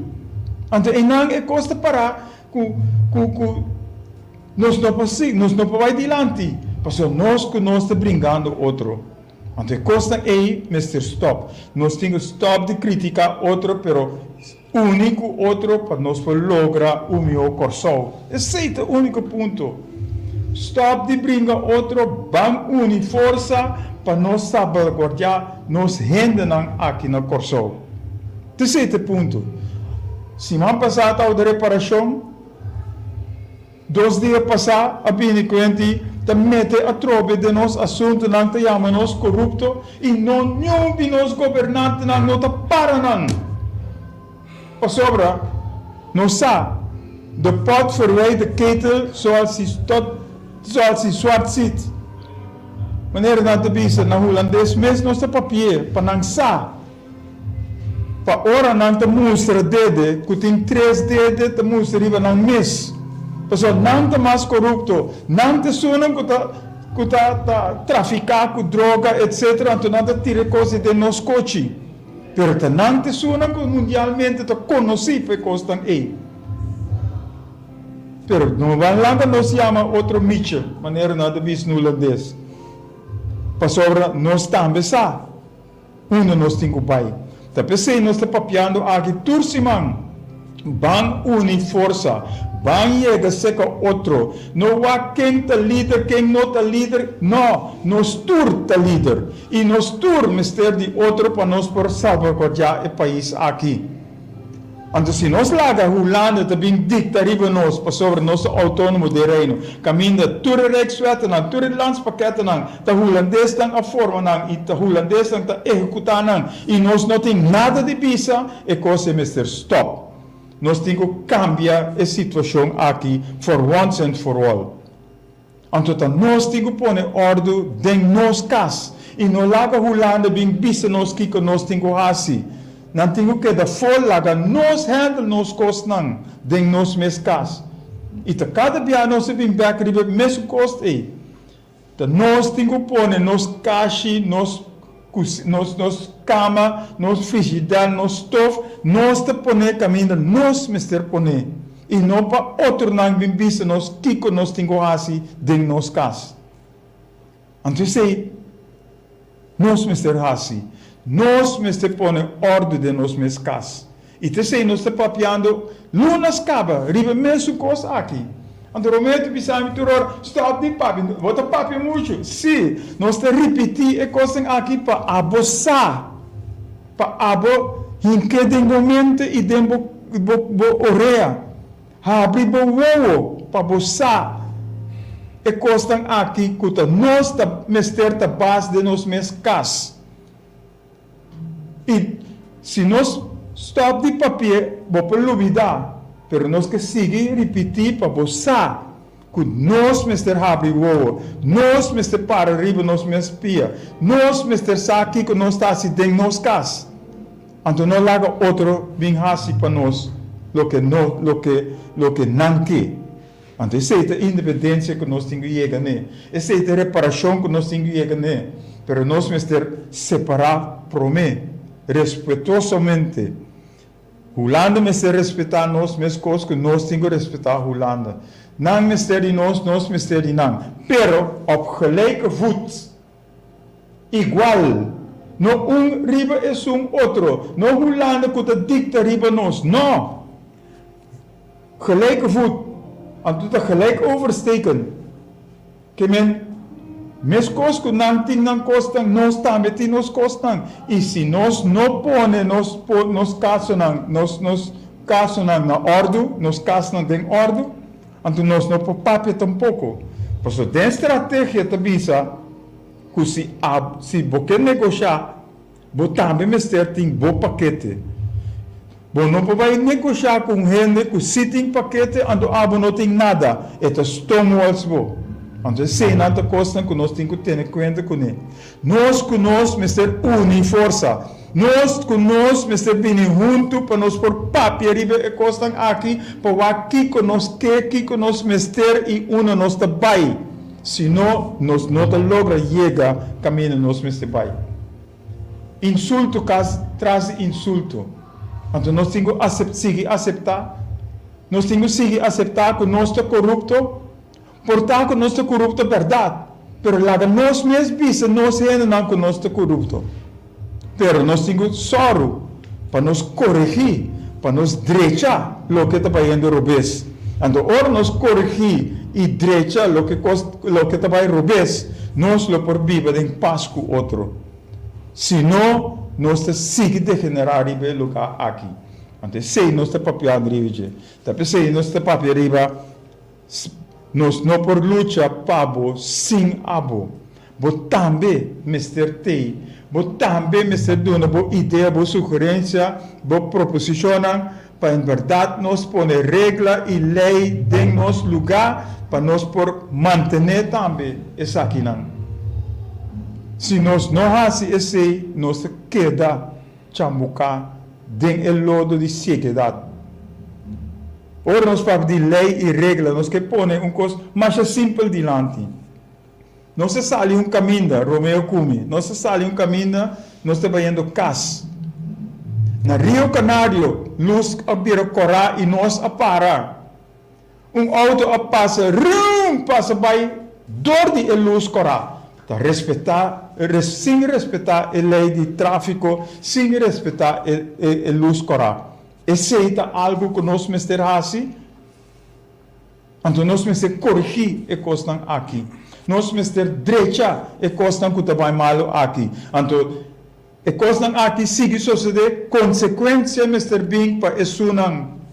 Então não é coisa parar nós não podemos vai adiante, porque nós te brincando outro. Então costa é Mr. Stop. Nós temos stop de criticar outro, pero único outro para nós lograr o meu corso. Esse é o único ponto. Stop de brincar outro, vamos unir força para nós salvaguardar nos renda aqui no corso. Terceiro ponto. Semana passada a reparação, 2 dias passados, a bem quente, te mete a trove de nos assunto não te chama nos corrupto e não nenhum de nos governantes não te para não. Para sobra, não sabe, de pot verwijt de ketel zoals hij zwart ziet. Wanneer dat te bisa na Hollandes mes nos te papier pa nang sa. Pa ora nang te mostra dede, kuting 3 dede te mostra riba nang mes. Paso nang te mas corrupto, nang te sunang kuta traficar com droga, etc. Então nang te tire cose de nos coche. Pero te nang te sunang mundialmente te conoci pe costan e. Pero no van langa nos chama outro Mitchell, maneira nada bis no holandês. Para sobra nós também sa. Nós temos que pai. Tá pensei nós está papiando aqui tursimang. Bang uni força. Bang chega seca outro. Não há quem tá líder, quem não tá líder. Não, nós tur tá líder. E nós tur mister de outro para nós por salvaguardar o país aqui. Então, se nós larga Holanda também dicta riba nós, para sobre nosso autônomo de reino, caminha tudo rechtswet não, tudo landspakketten não, tá holandês não a forma não, e tá holandês não tá executar não, e nós não tem nada de visa, e coisa Mr. Stop. Nós temos que cambiar a situação aqui, for once and for all. Então, nós temos que pôr ordem em nos cas, e não larga Holanda bem visa nós que nós temos que fazer. Não tenho que da folaga nos handle nos costas den nos mescas. E ta cada dia nós vim back ribe mesmo cost aí. Ta nós tenho pone nos caixi, nos cama, nos frigideira, nos stof, nós te pone caminho, nós mister pone. E não para outro não vim bisa nos kiko nos tenho assim den nos cas. Então sei, nós mister assim. Nós mister pone ordem de nos mescas. E te sei, nós estamos papiando, lunas caba, riba mesmo coisa aqui. Então, o momento que você turor, stop de papi, bota papi muito. Sim, nós estamos repetir a coisa aqui para abossar, para abo, em que de momento e de oreia, abrir o ovo, para abossar. A coisa aqui, que nós estamos mister da base de nos mescas. E se nós stop de papel, vou para olvidar, pero nós que seguir repetir para você, que nós mister abrir o ovo, nós mister para arriba, nós mister pia, nós mister aqui que nós está assim dentro nos cas. Então não laga outro bem assim para nós, lo que não quer. Então essa é a independência que nós temos que chegar, né? Essa é a reparação que nós temos que chegar, né? Pero nós mister separar por mim, respeitosamente. Holanda mister respeitar nós, mesmas coisas que nós temos que respeitar Holanda. Não mister de nós mister de não. Pero op gelijke voet. Igual. No riba é outro. No Holanda que te dicta riba nós. Não. Gelijke voet. En doet dat gelijk oversteken. Que men, mes coisas que não tinham costam, nós também temos costam. E se nós não põe nos casos na ordem, nos casos não tem ordem, então nós não podemos papel tampouco. Por isso, tem estratégia que visa que se você negociar, você também tem bom paquete. Bom, não pode negociar com gente que se tem paquete, então não tem nada. Então, estamos bom. Então, sei nada coisa que nós temos que ter em conta com ele. Nós que nós, mister, unir força. Nós que nós, mister, venir junto para nós por papel e coisa aqui, para aqui que nós mister e uno nós trabalha. Senão, nós não logra chegar caminho nós mister vai. Insulto traz insulto. Então nós temos que seguir aceitar. Nós temos que seguir aceitar que nós estamos corruptos. Portanto, que nós estamos corruptos é verdade. Mas lá nós mesmos nós não que nós estamos corruptos. Mas nós temos soro para nos corrigir, para nos drechar o que está fazendo rubês. Então, ora nós corrigir e drechar o que está fazendo rubês, nós lo por viver em paz com o outro. Senão, nós seguimos degenerar o lugar aqui. Então, se nós estamos papiando riba, tapi se nós estamos papiando riba, nós não por luta para sem abo. Bo também mister tei, bo também mister dona bo ideia, bo sugerência, bo proposição para em verdade nós pôr regra e lei em nosso lugar para nós por manter também essa aqui não. Se nós não fazemos isso, nós queda chamuca dentro do lodo de seriedade. Ora nós falamos de lei e regra, nós que põe coisa mais simples diante. Não se sale caminho, Romeo Cumi, não se sale caminho, nós estamos indo casa. Na Rio Canário, luz a correr e nós a parar. Auto a passa by, dor de luz correr. Sem respeitar a lei de tráfico, sem respeitar a luz correr. Esse é algo que nós temos que fazer. Então, nós temos que corrigir a coisa aqui. Nós temos que drechar a coisa que está mal aqui. Então, a coisa aqui sigue suceder consequência, Mr. Bing, para isso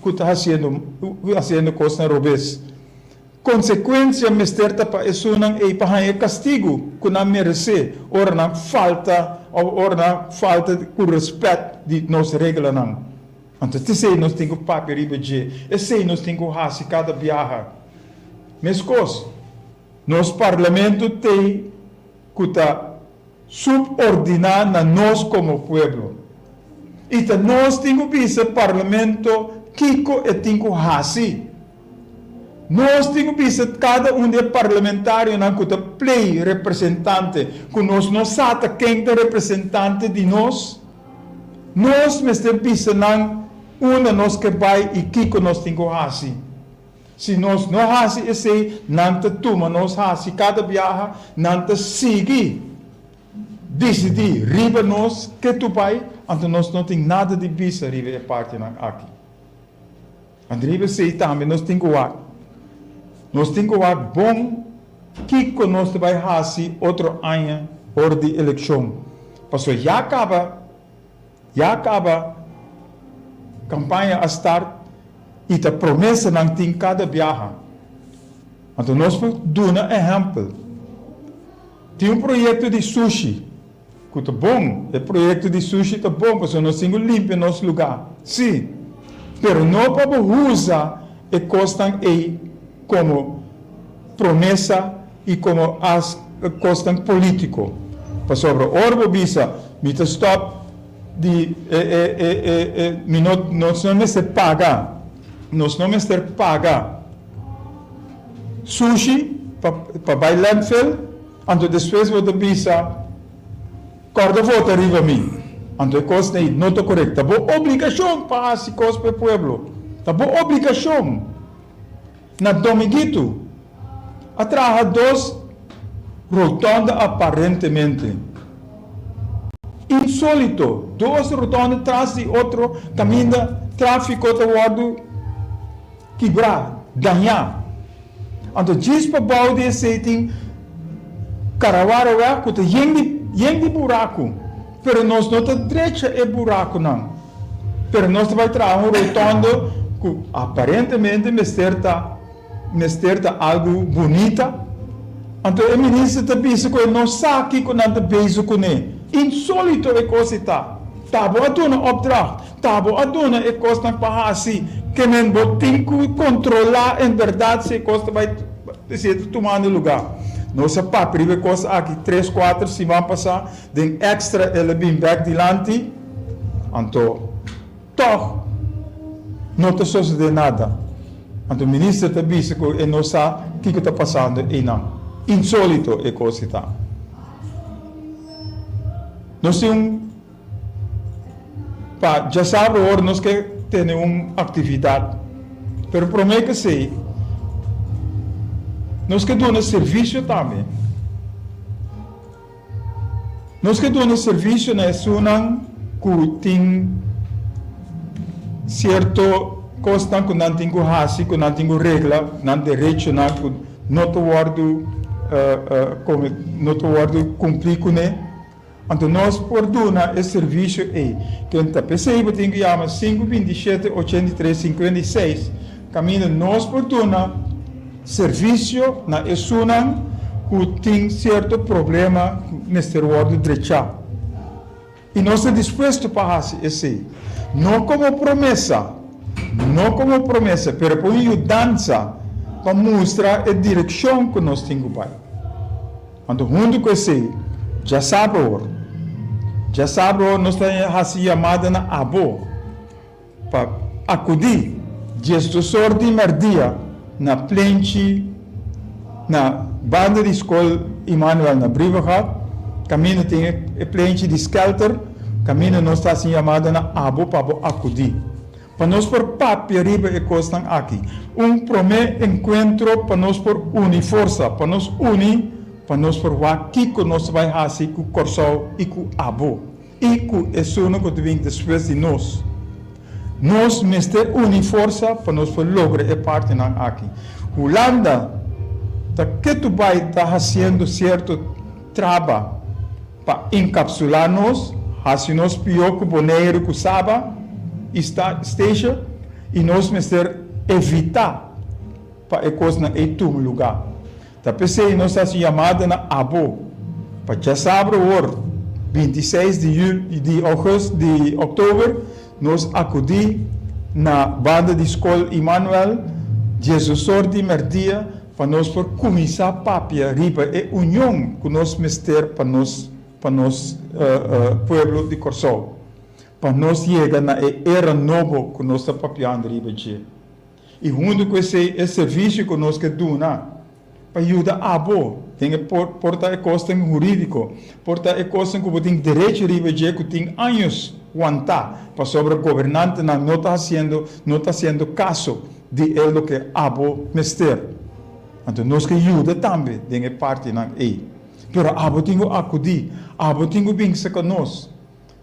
que está fazendo coisa rubês. Consequência, Mr. para isso é para castigo que não merece. Ora, não falta com respeito de nossa regra. Então, esse nós temos que papel e esse nós temos que fazer cada viagem. Mas coisa, nosso parlamento tem que subordinar a nós como povo. Ita nós temos bisa parlamento Kiko e tinko hasi. Nós temos bisa cada de parlamentário na kuta play representante. Que nós sata quem é representante de nós. Nós mestre bisa nang nós que vai e Kiko nós tinko hasi. Se nós não hasi esse, nanta tuma nós hasi cada viaja, nanta sigi. Decidi, riba nós que tu pai, então nós não tem nada de bisa riba é parte na aqui. Andriba sei também nós tem que ar. Nós tem que ar bom que nós vai hasi outro ano hora de eleição. Passou já acaba campanha a start e a promessa não tem cada viagem. Então nós vamos dar um exemplo. Tem projeto de sushi. Que tá bom, o projeto de sushi tá bom, porque nós temos limpo nosso lugar. Sim, mas não podemos usar e costam como promessa e como as costam político. Para sobre orbo bisa, mita stop de nós não se paga, nós não se paga sushi para bailar fel, então depois vou bisa corda volta arriba a mim. Então, coisa não está correta. Tá boa obrigação para esse coisa para o povo. Tá boa obrigação. Na Dominguito, atrás dois rotondas aparentemente. Insólito. Duas rotondas atrás de outro caminho, tráfico está guardo quebrar, ganhar. Então, diz para o balde esse tem Carawara, que está de buraco, pero nós não está direita é buraco não. Pero nós vai trazer rotondo que aparentemente mesterta algo bonita. Então o ministro está pensando que não sabe que não está beijo com ele. Insólito é coisa está. Tabo a dona opdracht, tabo a dona é coisa não para assim. Que men tem que controlar em verdade se coisa vai ser tomando lugar. Nossa papi, coisa aqui 3, 4, se vão passar, den extra ele bem back dilante, então, toch, não está sucedendo nada. Então, o ministro está dizendo que ele não sabe o que está passando e não. Insólito é coisa está. Nós temos, já sabe agora, nós que temos uma atividade, mas prometo que sei, nós que damos serviço também. Nós que damos serviço na Sunan, que tem certo coisa que não tem que fazer, que não tem que regra, não tem direito, não te guardo cumprir com ele. Então nós por dar esse serviço que a pessoa tem que chamar 527 83 56, caminho nós por dar serviço na Sunan que tem certo problema neste ordem direito. E nós estamos dispostos para fazer isso. Não como promessa, mas por mudança para mostrar a direção que nós temos para. Então, junto com isso, já sabe, nós temos a chamada na abo para acudir, gestor de merdia, na plente, na banda de escola Emmanuel na Brivagat, caminho tem a plente de Skelter, caminho nós está assim chamada na abo para acudir. Para nós por papi arriba e costan aqui. Primeiro encontro para nós por unir força, para nós unir, para nós por aqui que nós vai fazer com o Corsol e com o abo. E com isso que vem depois de nós. Nós mestre unir força para nós por lograr a parte aqui. Holanda, que tu vai estar fazendo certo trabalho para encapsular-nos, assim-nos pior que o boneiro que saba, esteja, e nós mestre evitar para a coisa na um lugar. Tá pensei nós assim chamada na abo, para já sabe o 26 de agosto, de outubro, nós acudi na banda de escola Emmanuel, Jesus de Merdia, para nós por começar a papia riba e união que nós mestre para nós povo de Corsol. para nós chegar na era nova que nós estamos papiando riba de. E junto com esse serviço que nós que dona, para ajudar a abo, tem que portar a costa jurídico, portar a costa que tem direito riba de, que tem anos aguantar, para sobre o governante não está haciendo caso de lo que abo mister. Então nós que ajuda também, tem que parte na aí. Pero abo tem que acudir, abo tem que vir com nós.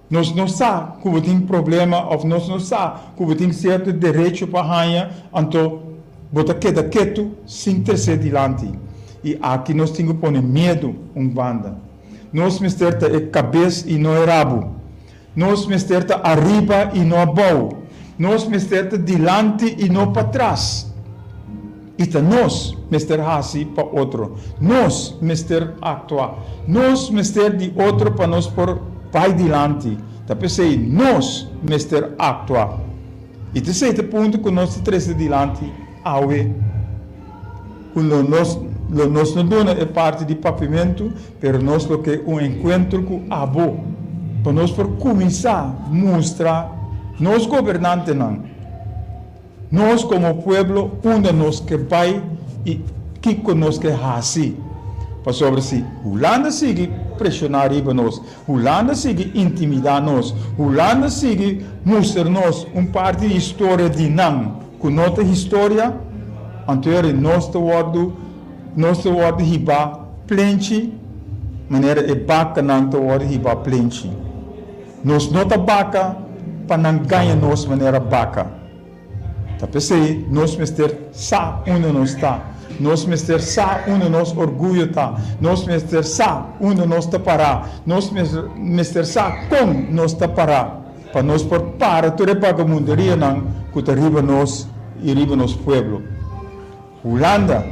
Nós não sabemos que tem problema, ou nós não sabemos que tem certo direito para ganhar, então, bota queda quieto, sem terceiro dilante. E aqui nós temos que pôr medo em banda. Nós misterta é cabeça e não é rabo. Nós misterta arriba e não abaixo. Nós misterta dilante e não para trás. E nós mister assim para outro. Nós mister actuar. Nós mister de outro para nós por vai dilante. Tá pensei, nós mister actuar. E terceiro ponto que nós três dilante, awe. Quando nós não dona é parte de pavimento, pero nós lo que encontro com abo. Para nós por começar a mostrar, nós governantes não. Nós como povo, onde nós que vai e que nós que assim. Para sobre si, Holanda sigue pressionar nós, Holanda sigue intimidar nós, Holanda sigue mostrar nós parte de história de não, com nossa história, anterior nós te word hiba plenty, maneira é baca não te word hiba plenty. Nós não te baca para não ganhar nós maneira baca. Tá pensei, nós mister sa onde nós está. Nós mister sa onde nós orgulho está. Nós mister sa onde nós está parar. Nós mister sa como nós está parar. Para nós por para toda paga mundaria não que tá riba nós e riba nos pueblo. Holanda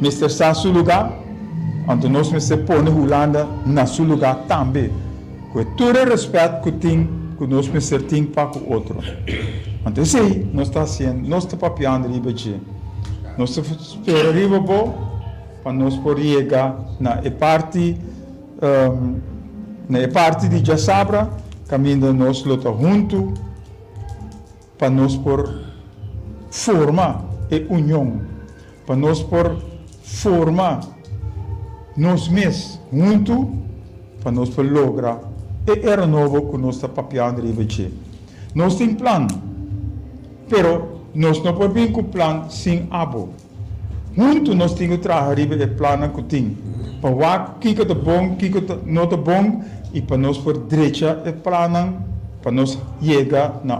mister sa seu lugar. Então nós mister pôr Holanda na seu lugar também. Com todo respeito que nós mister tem para o outro. Então sim, nós está sendo, nós está papiando riba de. Nós esperamos para nós poder chegar na parte de Jasabra, caminhando nós luta junto, para nós por formar a união, para nós por formar nós mesmos junto, para nós por lograr e era novo que nós está papiando riba de. Nós temos plano, pero nós não podemos com plano sem abo. Junto nós temos que trabalhar o plano que tem. Para o que é bom, o que não é bom, e para nós por direita o plano, para nós chegar na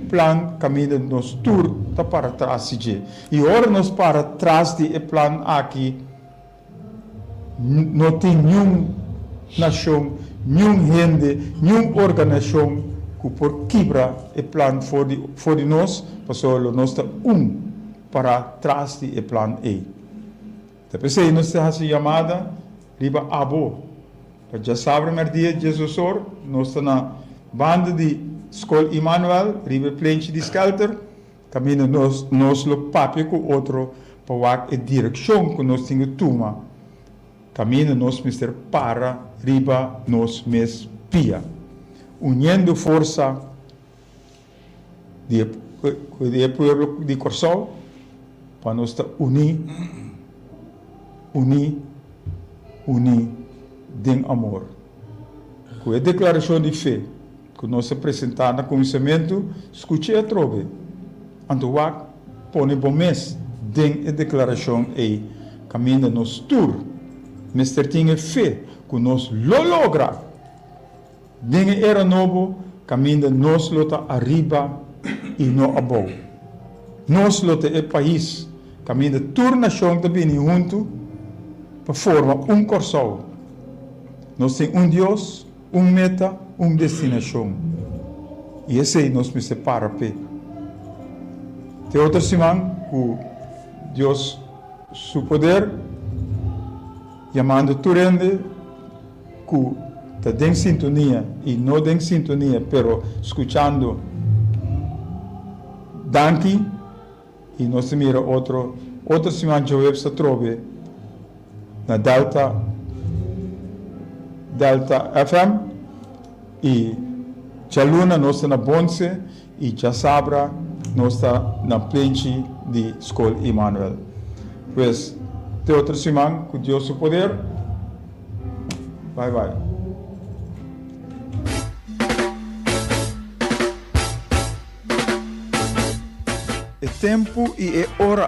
plano caminho de nós tour para trás. E agora nós para trás do plano aqui, não tem nenhuma nação, nenhuma gente, nenhuma organização que por quebrar o plano for de nós, para nós está para trás do plano E. Depois nós temos a chamada riba abo. Para já sabe o dia Jesus nós estamos na banda de Escola Emmanuel, riba Plente de Skelter, caminho nós lo papel com outro para a direção que nós temos que tomar. Caminho nós mister para riba nós mes pia. Unindo força de pueblo de Corsol para nós unir de amor. Com a declaração de fé que nós apresentamos no começamento, escute a trove. Antoak põe bom mês de a declaração e caminha nos tour. Mister tinha fé que nós lo logra. Dinge era novo, caminha nos lota arriba e não abaixo. Nós lota é país, caminha toda nação também junto para formar corsol. Nós temos Deus, meta, destinação. E esse aí nós me separa pé. Tem outra semana que Deus, seu poder, chamando turende, que está em sintonia e não em sintonia, pero escutando Danke e nós mira outra semana de web se trove na Delta FM e Já luna nós está na Bonse e já sabra nós está na frente de Escola Emmanuel. Pues, até outra semana, com Deus o poder. Bye, bye. É tempo e é hora